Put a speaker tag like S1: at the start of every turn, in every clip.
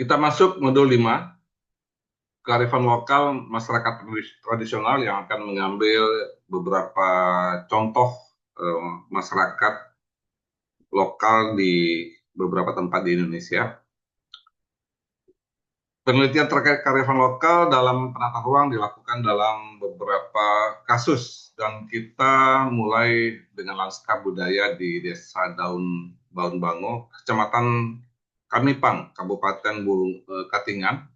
S1: Kita masuk modul 5, kearifan lokal masyarakat tradisional yang akan mengambil beberapa contoh masyarakat lokal di beberapa tempat di Indonesia. Penelitian terkait kearifan lokal dalam penata ruang dilakukan dalam beberapa kasus dan kita mulai dengan lanskap budaya di Desa Baun Bango, Kecamatan Kamipang, Kabupaten Katingan,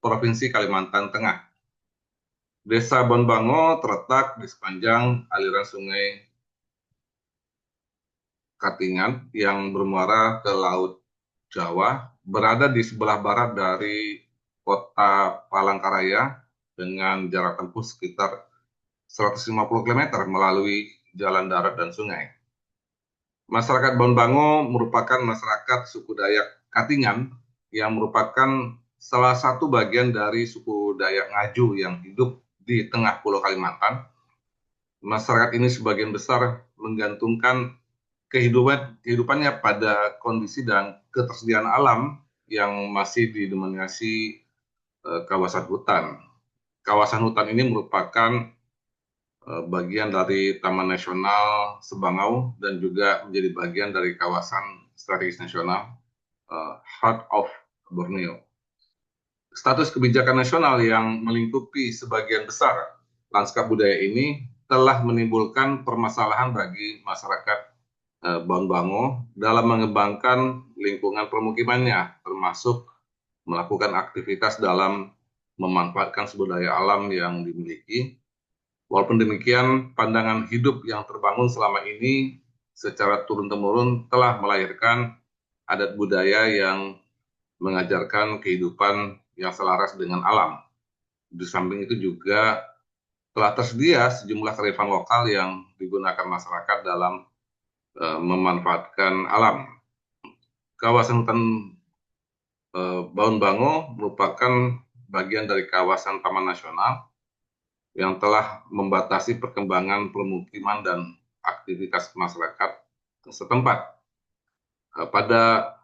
S1: Provinsi Kalimantan Tengah. Desa Bonbango terletak di sepanjang aliran sungai Katingan yang bermuara ke Laut Jawa, berada di sebelah barat dari kota Palangkaraya dengan jarak tempuh sekitar 150 km melalui jalan darat dan sungai. Masyarakat Bonbango merupakan masyarakat suku Dayak Katingan yang merupakan salah satu bagian dari suku Dayak Ngaju yang hidup di tengah Pulau Kalimantan. Masyarakat ini sebagian besar menggantungkan kehidupannya pada kondisi dan ketersediaan alam yang masih didominasi kawasan hutan. Kawasan hutan ini merupakan bagian dari Taman Nasional Sebangau dan juga menjadi bagian dari kawasan strategis nasional Heart of Borneo. Status kebijakan nasional yang melingkupi sebagian besar lanskap budaya ini telah menimbulkan permasalahan bagi masyarakat Baun Bango dalam mengembangkan lingkungan permukimannya, termasuk melakukan aktivitas dalam memanfaatkan sumber daya alam yang dimiliki. Walaupun demikian, pandangan hidup yang terbangun selama ini secara turun-temurun telah melahirkan adat budaya yang mengajarkan kehidupan yang selaras dengan alam. Di samping itu juga telah tersedia sejumlah kearifan lokal yang digunakan masyarakat dalam memanfaatkan alam. Kawasan hutan Baun Bango merupakan bagian dari kawasan Taman Nasional yang telah membatasi perkembangan permukiman dan aktivitas masyarakat setempat. Pada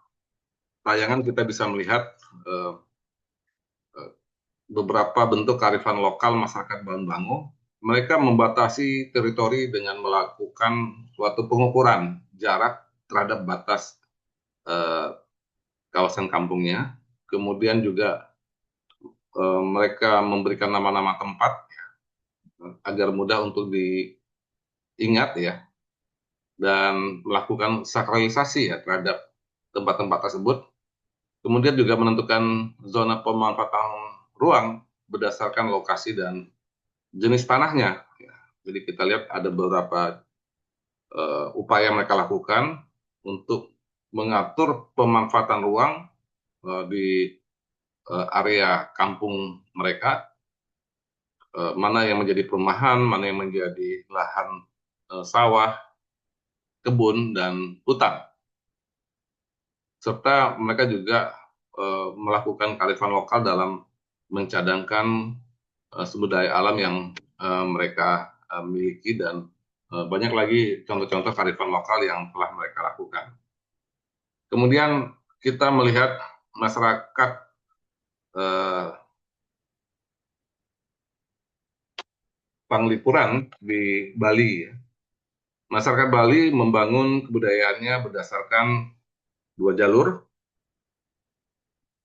S1: tayangan kita bisa melihat beberapa bentuk kearifan lokal masyarakat Baun Bango. Mereka membatasi teritori dengan melakukan suatu pengukuran jarak terhadap batas kawasan kampungnya. Kemudian juga mereka memberikan nama-nama tempat agar mudah untuk diingat ya, dan melakukan sakralisasi ya terhadap tempat-tempat tersebut. Kemudian juga menentukan zona pemanfaatan ruang berdasarkan lokasi dan jenis tanahnya. Ya. Jadi kita lihat ada beberapa upaya mereka lakukan untuk mengatur pemanfaatan ruang di area kampung mereka, mana yang menjadi perumahan, mana yang menjadi lahan sawah, kebun, dan hutan. Serta mereka juga melakukan kearifan lokal dalam mencadangkan sumber daya alam yang mereka miliki dan banyak lagi contoh-contoh kearifan lokal yang telah mereka lakukan. Kemudian kita melihat masyarakat Panglipuran di Bali. Masyarakat Bali membangun kebudayaannya berdasarkan dua jalur,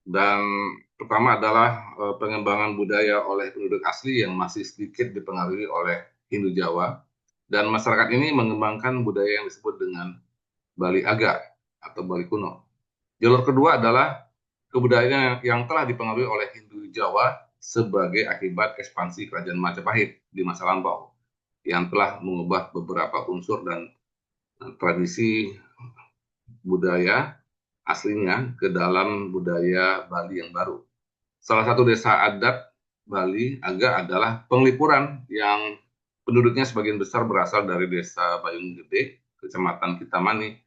S1: dan pertama adalah pengembangan budaya oleh penduduk asli yang masih sedikit dipengaruhi oleh Hindu Jawa, dan masyarakat ini mengembangkan budaya yang disebut dengan Bali Aga atau Bali kuno. Jalur kedua adalah kebudayaan yang telah dipengaruhi oleh Hindu Jawa sebagai akibat ekspansi kerajaan Majapahit di masa lampau yang telah mengubah beberapa unsur dan tradisi budaya aslinya ke dalam budaya Bali yang baru. Salah satu desa adat Bali Aga adalah Penglipuran yang penduduknya sebagian besar berasal dari desa Bayung Gede, Kecamatan Kitamani,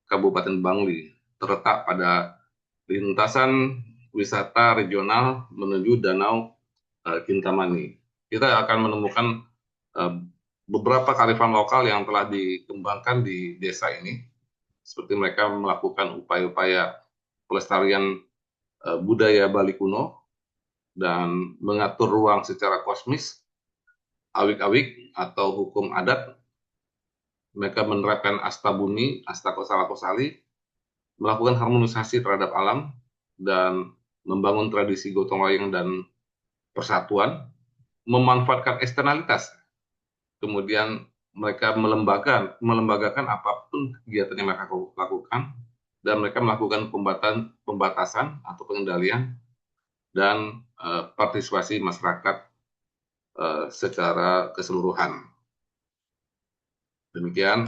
S1: Kabupaten Bangli, terletak pada lintasan wisata regional menuju Danau Kintamani. Kita akan menemukan beberapa kearifan lokal yang telah dikembangkan di desa ini, seperti mereka melakukan upaya-upaya pelestarian budaya Bali kuno dan mengatur ruang secara kosmis, awik-awik atau hukum adat. Mereka menerapkan astabuni, astakosala kosali, melakukan harmonisasi terhadap alam, dan membangun tradisi gotong royong dan persatuan, memanfaatkan eksternalitas. Kemudian mereka melembagakan apapun kegiatan yang mereka lakukan, dan mereka melakukan pembatasan atau pengendalian dan partisipasi masyarakat secara keseluruhan. Demikian.